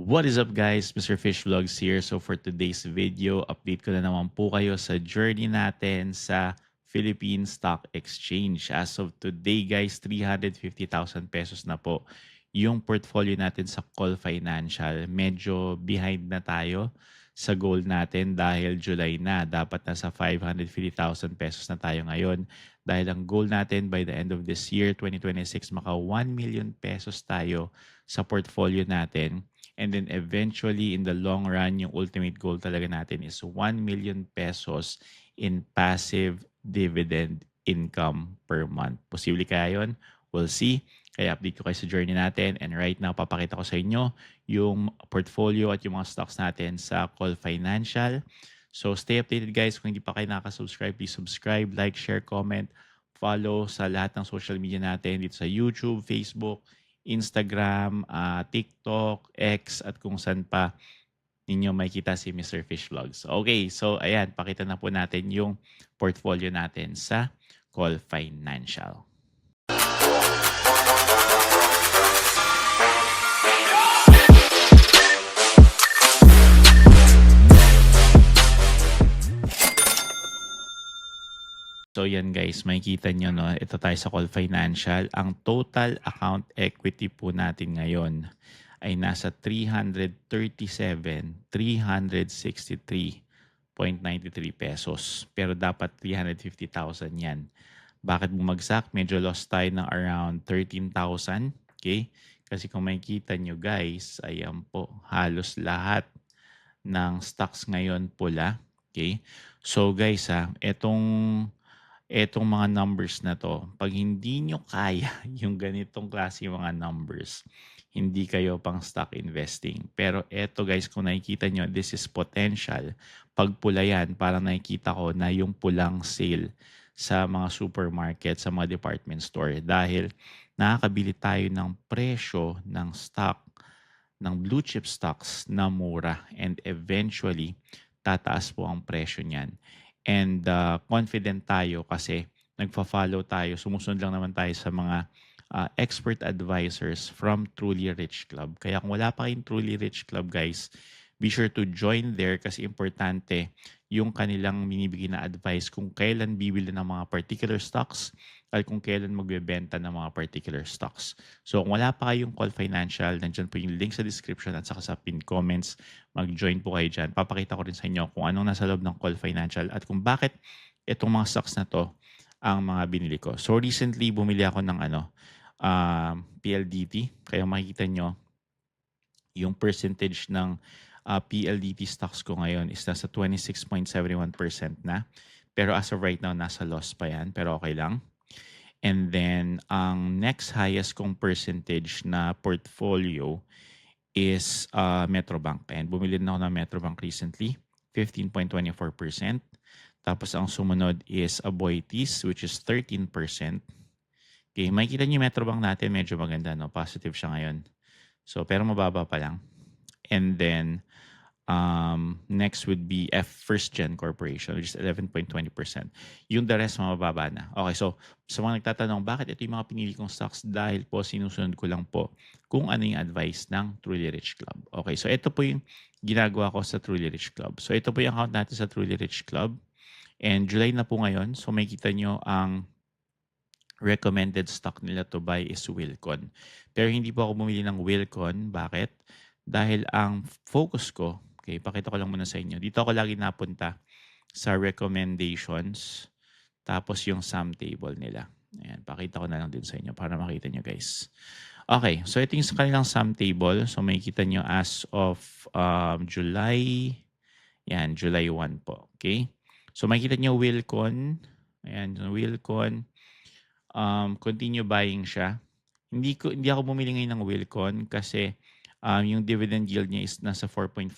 What is up guys? Mr. Fish Vlogs here. So for today's video, update ko na naman po kayo sa journey natin sa Philippine Stock Exchange. As of today guys, 350,000 pesos na po yung portfolio natin sa Call Financial. Medyo behind na tayo sa goal natin dahil July na. Dapat nasa 550,000 pesos na tayo ngayon. Dahil ang goal natin by the end of this year, 2026, maka 1 million pesos tayo sa portfolio natin. And then eventually in the long run, yung ultimate goal talaga natin is 1 million pesos in passive dividend income per month. Posible kaya yun? We'll see. Kaya update ko kayo sa journey natin. And right now, papakita ko sa inyo yung portfolio at yung mga stocks natin sa Call Financial. So stay updated guys. Kung hindi pa kayo nakaka-subscribe, please subscribe, like, share, comment, follow sa lahat ng social media natin dito sa YouTube, Facebook, Instagram, TikTok, X, at kung saan pa ninyo makikita si Mr. Fish Vlogs. Okay, so ayan, pakita na po natin yung portfolio natin sa Call Financial. So yan guys, makikita nyo no, ito tayo sa Call Financial. Ang total account equity po natin ngayon ay nasa 363.93 pesos. Pero dapat 350,000 yan. Bakit bumagsak? Medyo lost tayo ng around 13,000. Okay? Kasi kung makikita nyo guys, ayan po, halos lahat ng stocks ngayon pula. Okay? So guys etong mga numbers na to, pag hindi nyo kaya yung ganitong klase mga numbers, hindi kayo pang stock investing. Pero eto guys, kung nakikita nyo, this is potential. Pag pula yan, parang nakikita ko na yung pulang sale sa mga supermarket, sa mga department store. Dahil nakakabili tayo ng presyo ng stock, ng blue chip stocks na mura. And eventually, tataas po ang presyo niyan. And confident tayo kasi nagfa-follow tayo, sumusunod lang naman tayo sa mga expert advisors from Truly Rich Club. Kaya kung wala pa kayong Truly Rich Club guys, be sure to join there kasi importante yung kanilang binibigay na advice kung kailan bibili ng mga particular stocks at kung kailan magbebenta ng mga particular stocks. So kung wala pa kayong Call Financial, nandyan po yung link sa description at saka sa pinned comments. Mag-join po kayo dyan. Papakita ko rin sa inyo kung anong nasa loob ng Call Financial at kung bakit itong mga stocks na to ang mga binili ko. So recently, bumili ako ng PLDT. Kaya makikita nyo, yung percentage ng PLDT stocks ko ngayon is nasa 26.71% na. Pero as of right now, nasa loss pa yan. Pero okay lang. And then, ang next highest kong percentage na portfolio is Metrobank. And bumili na ako ng Metrobank recently, 15.24%. Tapos ang sumunod is Aboitiz, which is 13%. Okay, makikita niyo yung Metrobank natin, medyo maganda, no? Positive siya ngayon. So, pero mababa pa lang. And then, next would be First Gen Corporation, which is 11.20%. Yung the rest, mababa na. Okay, so sa mga nagtatanong, bakit ito yung mga pinili kong stocks? Dahil po, sinusunod ko lang po kung ano yung advice ng Truly Rich Club. Okay, so ito po yung ginagawa ko sa Truly Rich Club. So ito po yung account natin sa Truly Rich Club. And July na po ngayon, so makikita nyo ang recommended stock nila to buy is Wilcon. Pero hindi po ako bumili ng Wilcon. Bakit? Dahil ang focus ko, okay, pakita ko lang muna sa inyo. Dito ako lagi napunta sa recommendations, tapos yung sum table nila. Ayan, pakita ko na lang din sa inyo para makita nyo guys. Okay, so ito yung sa kanilang sum table. So makikita nyo as of July, yan, July 1 po. Okay? So makikita nyo Wilcon, ayan, Wilcon, continue buying siya. Hindi ako bumili ngayon ng Wilcon kasi yung dividend yield niya is nasa 4.4%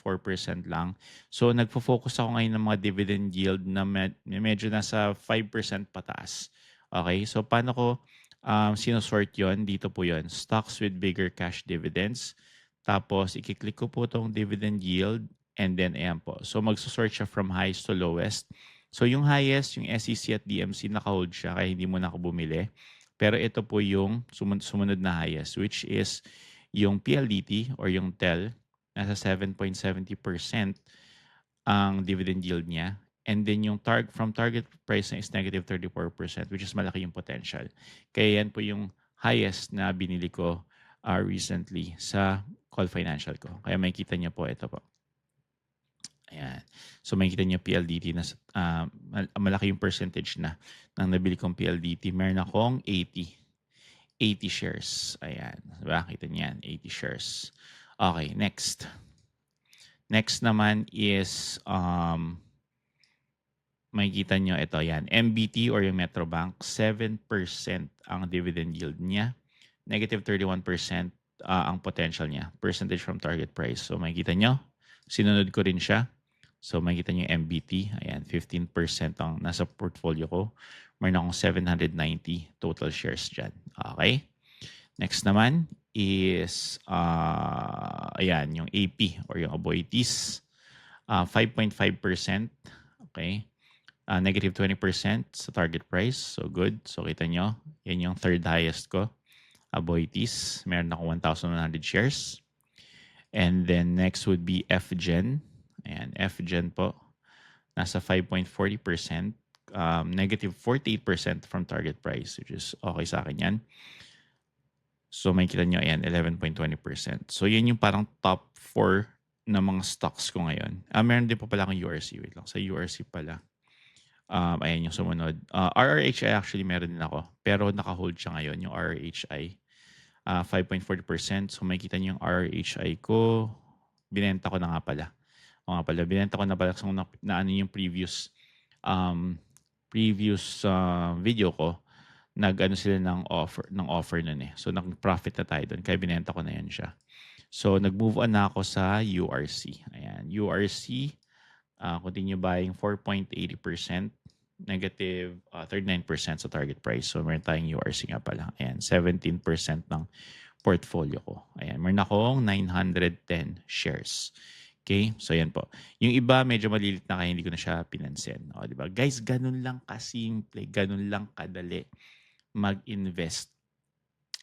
lang. So nagfo-focus ako ngayon ng mga dividend yield na medyo nasa 5% pataas. Okay? So paano ko sinusort yon? Dito po yon. Stocks with bigger cash dividends. Tapos i-click ko po tong dividend yield and then ayan po. So magsusort siya from highest to lowest. So yung highest, yung SEC at DMC, naka-hold siya kaya hindi mo na ako bumili. Pero ito po yung sumunod na highest, which is yung PLDT or yung TEL. nasa 7.70% ang dividend yield niya. And then yung from target price na is negative 34%, which is malaki yung potential. Kaya yan po yung highest na binili ko recently sa Call Financial ko. Kaya makikita niyo po ito po. Ayan. So makikita niyo PLDT na malaki yung percentage na ng nabili kong PLDT. Meron akong 80 shares. Ayan. Diba? Kita niyan, 80 shares. Okay, next. Next naman is makikita nyo ito, yan. MBT or yung Metrobank, 7% ang dividend yield niya. Negative 31% ang potential niya. Percentage from target price. So makikita nyo, sinunod ko rin siya. So makikita nyo yung MBT. Ayan, 15% ang nasa portfolio ko. Meron akong 790 total shares dyan. Okay? Next naman is, ayan, yung AP or yung Aboitiz. 5.5%. Okay? Negative 20% sa target price. So good. So kita nyo, yan yung third highest ko. Aboitiz. Meron ako 1,100 shares. And then next would be FGen. Ayan, FGen po. Nasa 5.40%. Negative 48% from target price, which is okay sa akin yan. So makikita nyo, ayan, 11.20%. So yan yung parang top 4 na mga stocks ko ngayon. Meron din po pala akong URC. Wait lang. Sa URC pala. Ayan yung sumunod. RRHI actually meron din ako. Pero naka-hold siya ngayon, yung RRHI. 5.40%. So makikita niyo yung RRHI ko. Binenta ko na nga pala. O nga pala, binenta ko na pala kung na ano yung previous video ko. Nag-ano sila ng offer nun eh. So nag-profit na tayo doon. Kaya binenta ko na yan siya. So nag-move on na ako sa URC. Ayan, URC. Continue buying 4.80%, negative 39% sa target price. So meron tayong URC nga pala. Ayan, 17% ng portfolio ko. Ayan, meron akong 910 shares. Okay? So yan po. Yung iba medyo malilit na kaya hindi ko na siya pinansin. O, di ba? Guys, ganun lang kasimple, ganun lang kadali mag-invest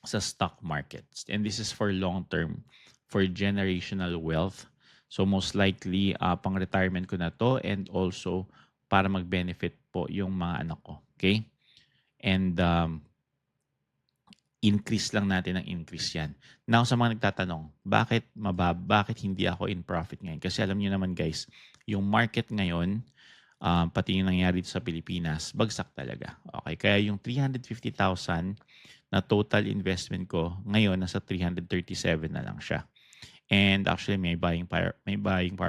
sa stock markets. And this is for long term, for generational wealth. So most likely, pang-retirement ko na to and also para mag-benefit po yung mga anak ko. Okay? And increase lang natin ng increase yan. Now, sa mga nagtatanong, bakit hindi ako in profit ngayon? Kasi alam niyo naman guys, yung market ngayon, pati yung nangyari sa Pilipinas, bagsak talaga. Okay? Kaya yung 350,000 na total investment ko, ngayon nasa 337 na lang siya. And actually may buying power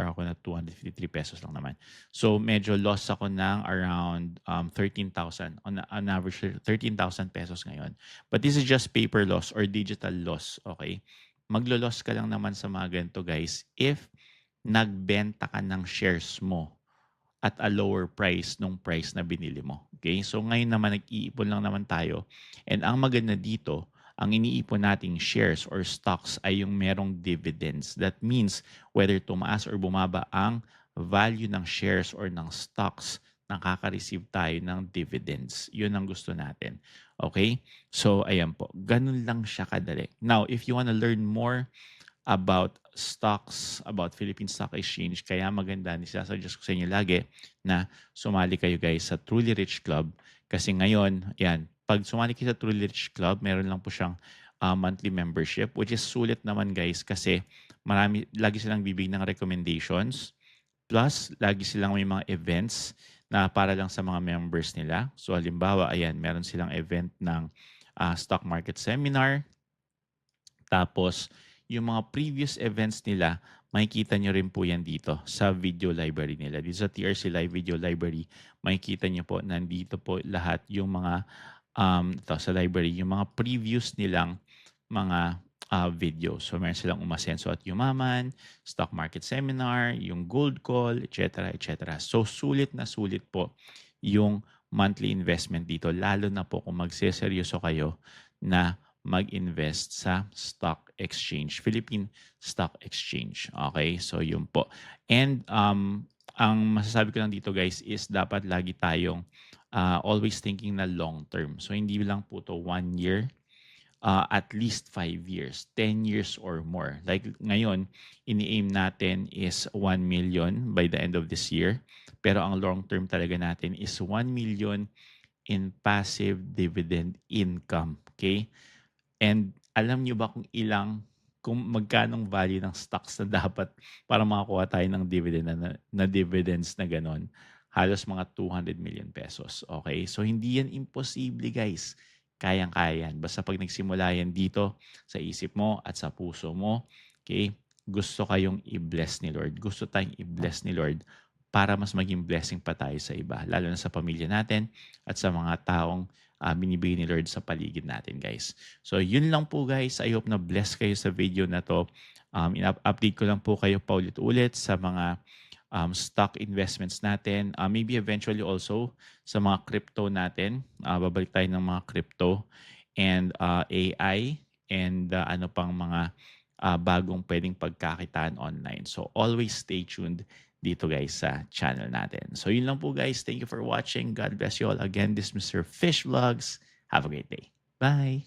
ako na 253 pesos lang naman. So medyo loss ako ng around 13,000 on average 13,000 pesos ngayon. But this is just paper loss or digital loss, okay? Maglo-loss ka lang naman sa mga ganito guys if nagbenta ka ng shares mo at a lower price nung price na binili mo. Okay? So ngayon naman nag-iipon lang naman tayo. And ang maganda dito, ang iniipon nating shares or stocks ay yung merong dividends. That means whether tumaas or bumaba ang value ng shares or ng stocks, nakaka-receive tayo ng dividends. Yun ang gusto natin. Okay? So ayan po. Ganun lang siya kadali. Now, if you want to learn more about stocks, about Philippine Stock Exchange. Kaya maganda, nisasuggest ko sa inyo lagi na sumali kayo guys sa Truly Rich Club. Kasi ngayon, yan, pag sumali kayo sa Truly Rich Club, meron lang po siyang monthly membership, which is sulit naman guys kasi lagi silang bibig ng recommendations. Plus, lagi silang may mga events na para lang sa mga members nila. So halimbawa, ayan, meron silang event ng stock market seminar. Tapos, yung mga previous events nila, makikita nyo rin po yan dito sa video library nila. Dito sa TRC Live Video Library, makikita nyo po, nandito po lahat yung mga, ito sa library, yung mga previous nilang mga videos. So, meron silang Umasenso at Yumaman, Stock Market Seminar, yung Gold Call, etc. etc. So, sulit na sulit po yung monthly investment dito, lalo na po kung magseseryoso kayo na mag-invest sa stock exchange, Philippine Stock Exchange. Okay? So, yun po. And ang masasabi ko lang dito guys is dapat lagi tayong always thinking na long term. So, hindi lang po to 1 year. at least 5 years, 10 years or more. Like ngayon, ini-aim natin is 1 million by the end of this year. Pero ang long term talaga natin is 1 million in passive dividend income. Okay? And alam nyo ba kung magkanong value ng stocks na dapat para makakuha tayo ng dividend na dividends na ganon? Halos mga 200 million pesos. Okay? So hindi yan imposible, guys. Kayang-kaya yan. Basta pag nagsimula yan dito sa isip mo at sa puso mo, okay, gusto kayong i-bless ni Lord. Gusto tayong i-bless ni Lord para mas maging blessing pa tayo sa iba, lalo na sa pamilya natin at sa mga taong binibigay ni Lord sa paligid natin, guys. So, yun lang po, guys. I hope na bless kayo sa video na to. In-update ko lang po kayo paulit-ulit sa mga stock investments natin. Maybe eventually also sa mga crypto natin. Babalik tayo ng mga crypto and AI and ano pang mga bagong pwedeng pagkakitaan online. So, always stay tuned dito, guys, sa channel natin. So, yun lang po, guys. Thank you for watching. God bless you all. Again, this is Mr. Fish Vlogs. Have a great day. Bye!